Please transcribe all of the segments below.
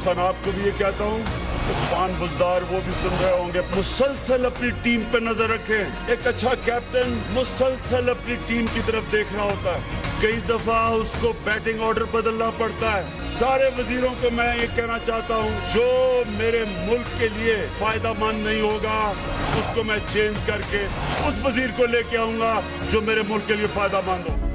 खान आपको भी ये कहता हूँ, उस्मान बुज़दार वो भी सुन रहे होंगे, मुसलसल अपनी टीम पे नजर रखें। एक अच्छा कैप्टन मुसलसल अपनी टीम की तरफ देख रहा होता है। कई दफा उसको बैटिंग ऑर्डर बदलना पड़ता है। सारे वजीरों को मैं ये कहना चाहता हूँ, जो मेरे मुल्क के लिए फायदा मंद नहीं होगा उसको मैं चेंज करके उस वजीर को लेके आऊंगा जो मेरे मुल्क के लिए फायदा मंद हो।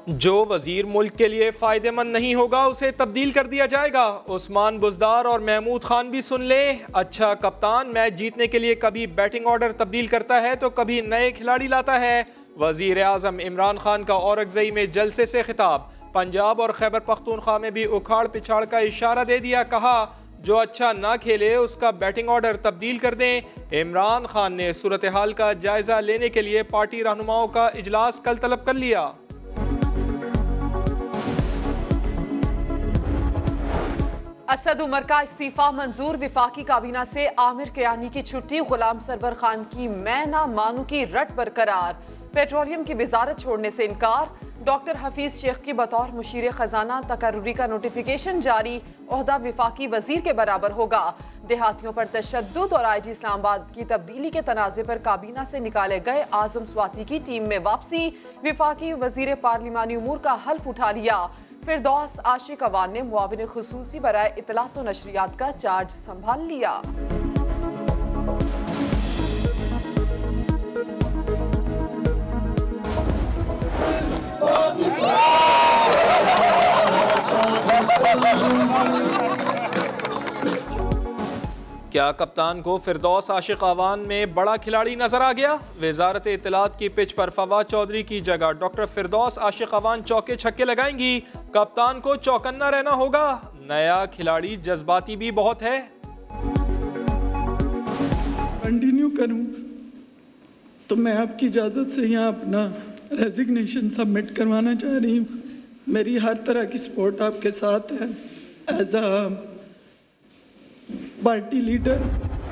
जो वजीर मुल्क के लिए फायदेमंद नहीं होगा उसे तब्दील कर दिया जाएगा। उस्मान बुज़दार और महमूद खान भी सुन ले। अच्छा कप्तान मैच जीतने के लिए कभी बैटिंग ऑर्डर तब्दील करता है तो कभी नए खिलाड़ी लाता है। वजीर आज़म इमरान खान का औरंगज़ई में जलसे से खिताब। पंजाब और खैबर पख्तूनख्वा में भी उखाड़ पिछाड़ का इशारा दे दिया। कहा जो अच्छा ना खेले उसका बैटिंग ऑर्डर तब्दील कर दें। इमरान खान ने सूरत हाल का जायजा लेने के लिए पार्टी रहनुमाओं का इजलास कल तलब कर लिया। असद उमर का इस्तीफा मंजूर। विफाकी काबीना से आमिर कियानी की छुट्टी। गुलाम सरवर खान की मैं ना मानू की रट बरकरार। पेट्रोलियम की वजारत छोड़ने से इनकार। डॉक्टर हफीज शेख की बतौर मुशीर खजाना तकर्रुरी का नोटिफिकेशन जारी। ओहदा विफाकी वजीर के बराबर होगा। देहातियों पर तशद्दुद और IG इस्लामाबाद की तब्दीली के तनाज़े पर काबीना से निकाले गए आजम स्वाति की टीम में वापसी। विफाकी वजीर पार्लिमानी उमूर का हल्फ उठा लिया। फिरदौस आशिक अवान ने मुआविन खुसूसी बराए इत्तलात व नशरियात का चार्ज संभाल लिया। क्या कप्तान को फिरदौस आशिक अवान में बड़ा खिलाड़ी नजर आ गया? वजारत इत्तलात की पिच पर फवाद चौधरी की जगह डॉक्टर फिरदौस आशिक अवान चौके छक्के लगाएंगी। कप्तान को चौकन्ना रहना होगा। नया खिलाड़ी जज्बाती भी बहुत है। कंटिन्यू करूं तो मैं आपकी इजाज़त से यहाँ अपना रेजिग्नेशन सबमिट करवाना चाह रही हूँ। मेरी हर तरह की सपोर्ट आपके साथ है एज अ पार्टी लीडर।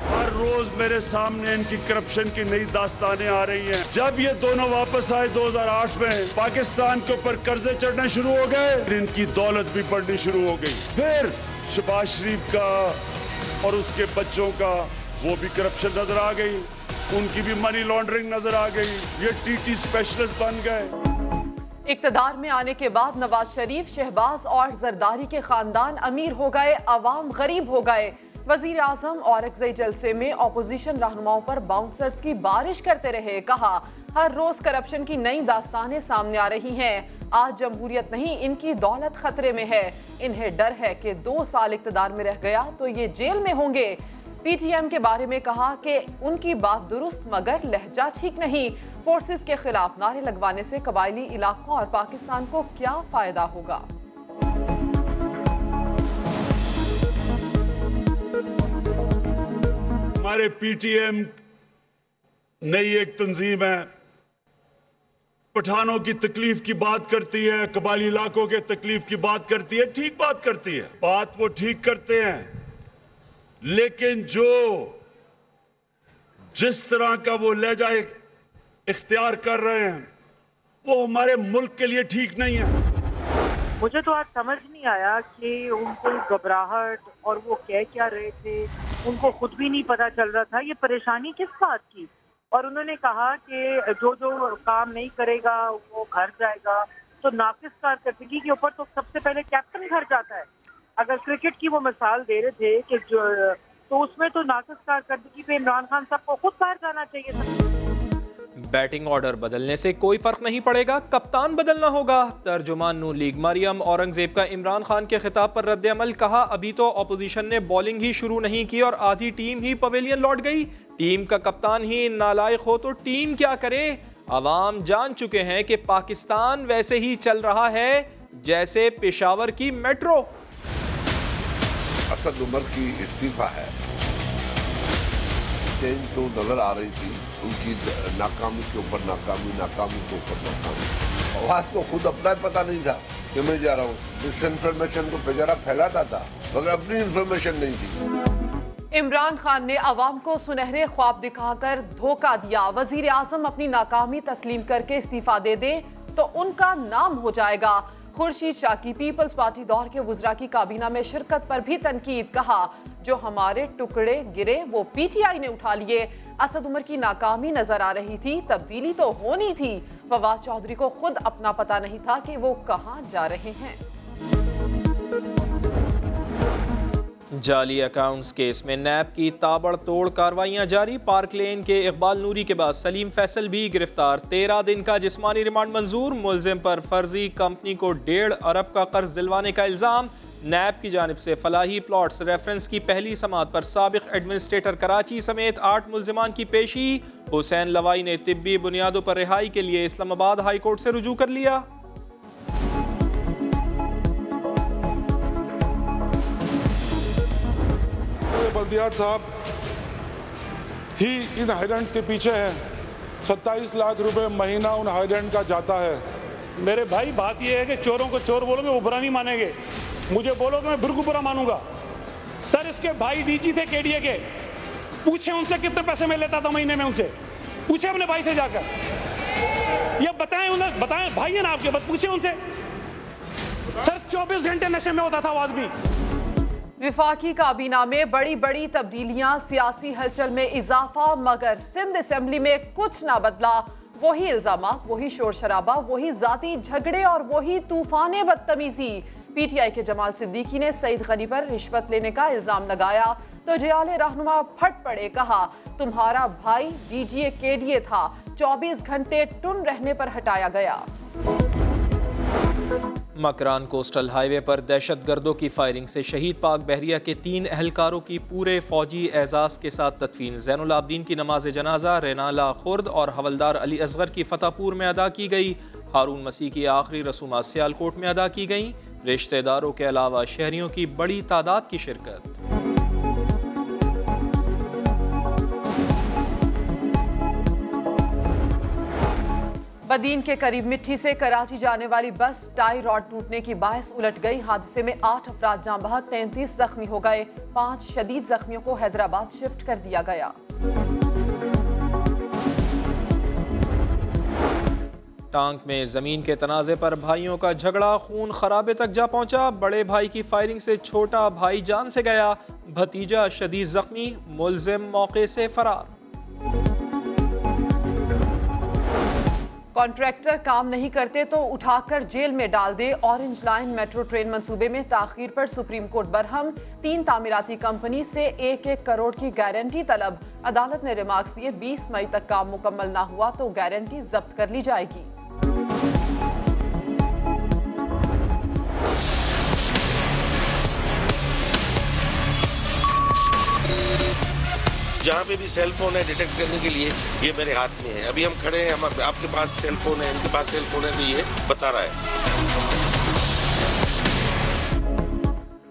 हर रोज मेरे सामने इनकी करप्शन की नई दास्तानें आ रही हैं। जब ये दोनों वापस आए 2008 में, पाकिस्तान के ऊपर कर्जे चढ़ने शुरू हो गए, इनकी दौलत भी बढ़नी शुरू हो गई। फिर शहबाज शरीफ का और उसके बच्चों का वो भी करप्शन नजर आ गई, उनकी भी मनी लॉन्ड्रिंग नजर आ गई। ये TT स्पेशलिस्ट बन गए। इक्तदार में आने के बाद नवाज शरीफ, शहबाज और जरदारी के खानदान अमीर हो गए, अवाम गरीब हो गए। वजीर आजम औरंगज़ई जलसे में अपोजिशन रहनुमाओं पर बाउंसर्स की बारिश करते रहे। कहा हर रोज करप्शन की नई दास्तानें सामने आ रही हैं। आज जमहूरियत नहीं इनकी दौलत खतरे में है। इन्हें डर है कि 2 साल इक्तदार में रह गया तो ये जेल में होंगे। PTM के बारे में कहा कि उनकी बात दुरुस्त मगर लहजा ठीक नहीं। फोर्सेस के खिलाफ नारे लगवाने से कबायली इलाकों और पाकिस्तान को क्या फायदा होगा। हमारे PTM नई एक तंजीम है, पठानों की तकलीफ की बात करती है, कबायली इलाकों के तकलीफ की बात करती है, ठीक बात करती है, बात वो ठीक करते हैं। लेकिन जो जिस तरह का वो लहजा इख्तियार कर रहे हैं वो हमारे मुल्क के लिए ठीक नहीं है। मुझे तो आज समझ नहीं आया कि उनको घबराहट और वो कह क्या रहे थे, उनको खुद भी नहीं पता चल रहा था ये परेशानी किस बात की। और उन्होंने कहा कि जो जो काम नहीं करेगा वो घर जाएगा। तो नाकिस कारकर्दगी के ऊपर तो सबसे पहले कैप्टन घर जाता है। अगर क्रिकेट की वो मिसाल दे रहे थे कि तो उसमें तो नाकिस कारकर्दगी पे इमरान खान साहब को खुद बाहर जाना चाहिए था। बैटिंग ऑर्डर बदलने से कोई फर्क नहीं पड़ेगा, कप्तान बदलना होगा। तर्जुमान नून लीग मरियम औरंगजेब का इमरान खान के खिताब पर रद्द अमल। कहा अभी तो अपोजिशन ने बॉलिंग ही शुरू नहीं की और आधी टीम ही पवेलियन लौट गई। टीम का कप्तान ही नालायक हो तो टीम क्या करे। अवाम जान चुके हैं कि पाकिस्तान वैसे ही चल रहा है जैसे पेशावर की मेट्रो। असद उमर की इस्तीफा है, चेंज तो नजर आ रही थी, उनकी नाकामी के ऊपर नाकामी, नाकामी के ऊपर नाकामी। आवाज तो खुद अपना ही पता नहीं था कि मैं जा रहा हूँ। मिस इन्फॉर्मेशन को बेचारा फैलाता था मगर अपनी इन्फॉर्मेशन नहीं थी। इमरान खान ने अवाम को सुनहरे ख्वाब दिखाकर धोखा दिया। वजीर आजम अपनी नाकामी तस्लीम करके इस्तीफा दे दे तो उनका नाम हो जाएगा। खुर्शीद शाह की पीपल्स पार्टी दौर के वुज़रा की काबीना में शिरकत पर भी तनकीद। कहा जो हमारे टुकड़े गिरे वो पीटीआई ने उठा लिए। असद उमर की नाकामी नजर आ रही थी, तब्दीली तो होनी थी। फवाद चौधरी को खुद अपना पता नहीं था कि वो कहां जा रहे हैं। जाली अकाउंट्स केस में नैब की ताबड़तोड़ कार्रवाइयां जारी। पार्क लेन के इकबाल नूरी के बाद सलीम फैसल भी गिरफ्तार। 13 दिन का जिस्मानी रिमांड मंजूर। मुलजिम पर फर्जी कंपनी को 1.5 अरब का कर्ज दिलवाने का इल्जाम। नैब की जानिब से फलाही प्लॉट्स रेफरेंस की पहली समात पर साबिक एडमिनिस्ट्रेटर कराची समेत 8 मुलजिमान की पेशी। हुसैन लवाई ने तिब्बी बुनियादों पर रिहाई के लिए इस्लामाबाद हाई कोर्ट से रुजू कर लिया। बल्दियात साहब ही इन हाईलैंड के पीछे है। 27 लाख रुपए महीना उन हाईलैंड का जाता है। मेरे भाई बात यह है कि चोरों को चोर बोलोगे वो बुरा नहीं मानेंगे, मुझे बोलोगे मैं बिल्कुल बुरा मानूंगा। सर इसके भाई डीजी थे केडीए के, पूछे उनसे कितने पैसे में लेता था महीने में, उनसे पूछे अपने भाई से जाकर, ये बताएं उन्हें, बताएं भाई है ना आपके, बस पूछे उनसे। सर 24 घंटे नशे में होता था वो आदमी। विफाकी काबीना में बड़ी बड़ी तब्दीलियां, सियासी हलचल में इजाफा, मगर सिंध असेंबली में कुछ ना बदला। वही इल्जामात, वही शोर शराबा, वही जाती झगड़े और वही तूफाने बदतमीजी। पीटीआई के जमाल सिद्दीकी ने सईद गनी पर रिश्वत लेने का इल्जाम लगाया तो जयाले रहनुमा फट पड़े। कहा तुम्हारा भाई डीजीए केडीए था, 24 घंटे टुन रहने पर हटाया गया। मकरान कोस्टल हाईवे पर दहशतगर्दों की फायरिंग से शहीद पाक बहरिया के 3 एहलकारों की पूरे फौजी एजाज के साथ तदफीन। ज़ैनुल आबदीन की नमाज जनाजा रेनाला खुर्द और हवलदार अली असगर की फतेहपुर में अदा की गई। हारून मसीह की आखिरी रसूमात सियालकोट में अदा की गई। रिश्तेदारों के अलावा शहरियों की बड़ी तादाद की शिरकत। बदीन के करीब मिट्टी से कराची जाने वाली बस टाई रॉड टूटने की बायस उलट गई। हादसे में 8 अफराद जाँ बहक, 33 जख्मी हो गए। 5 शदीद जख्मियों को हैदराबाद शिफ्ट कर दिया गया। टांक में जमीन के तनाजे पर भाइयों का झगड़ा खून खराबे तक जा पहुंचा। बड़े भाई की फायरिंग से छोटा भाई जान से गया, भतीजा शदीद जख्मी, मुलजिम मौके से फरार। कॉन्ट्रैक्टर काम नहीं करते तो उठाकर जेल में डाल दे। ऑरेंज लाइन मेट्रो ट्रेन मंसूबे में ताखीर पर सुप्रीम कोर्ट बरहम। 3 तामीराती कंपनी से 1-1 करोड़ की गारंटी तलब। अदालत ने रिमार्क्स दिए 20 मई तक काम मुकम्मल ना हुआ तो गारंटी जब्त कर ली जाएगी। जहाँ पे भी सेल फोन है डिटेक्ट करने के लिए ये मेरे हाथ में है। अभी हम खड़े हैं, हम आपके पास सेल फोन है, इनके पास सेल फोन है, तो ये बता रहा है।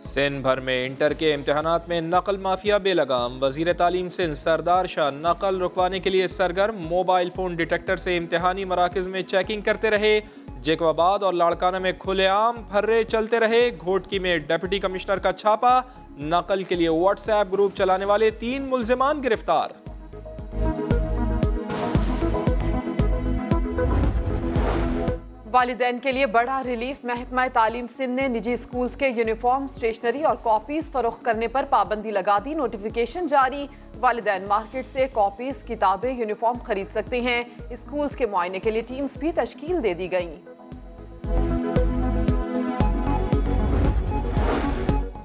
सिंध भर में इंटर के इम्तहानात में नकल माफिया बेलगाम। वजीर तालीम सिंध सरदार शाह नकल रुकवाने के लिए सरगर्म। मोबाइल फोन डिटेक्टर से इम्तहानी मराकज में चेकिंग करते रहे। जेकोबाद और लाड़काना में खुलेआम फर्रे चलते रहे। घोटकी में डिप्टी कमिश्नर का छापा। नकल के लिए व्हाट्सएप ग्रुप चलाने वाले 3 मुलजिमान गिरफ्तार। वालिदैन के लिए बड़ा रिलीफ। महकमा तालीम सिंध ने निजी स्कूल्स के यूनिफॉर्म, स्टेशनरी और कॉपीज फरोख्त करने पर पाबंदी लगा दी। नोटिफिकेशन जारी। वालिदैन मार्केट से कॉपीज, किताबें, यूनिफॉर्म खरीद सकते हैं। स्कूल्स के मुआयने के लिए टीम्स भी तश्कील दे दी गई।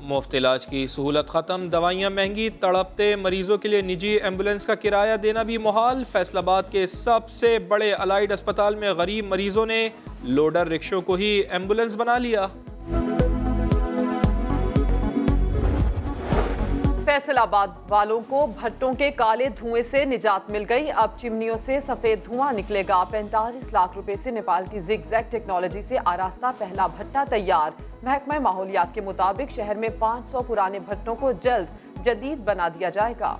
मुफ्त इलाज की सहूलत खत्म, दवाइयाँ महंगी, तड़पते मरीजों के लिए निजी एम्बुलेंस का किराया देना भी मुहाल। फैसलाबाद के सबसे बड़े अलाइड अस्पताल में गरीब मरीजों ने लोडर रिक्शों को ही एम्बुलेंस बना लिया। फैसलाबाद वालों को भट्टों के काले धुएं से निजात मिल गई। अब चिमनियों से सफेद धुआं निकलेगा। 45 लाख रुपए से नेपाल की जिगजैग टेक्नोलॉजी से आरास्ता पहला भट्टा तैयार। महकमा माहौलियात के मुताबिक शहर में 500 पुराने भट्टों को जल्द जदीद बना दिया जाएगा।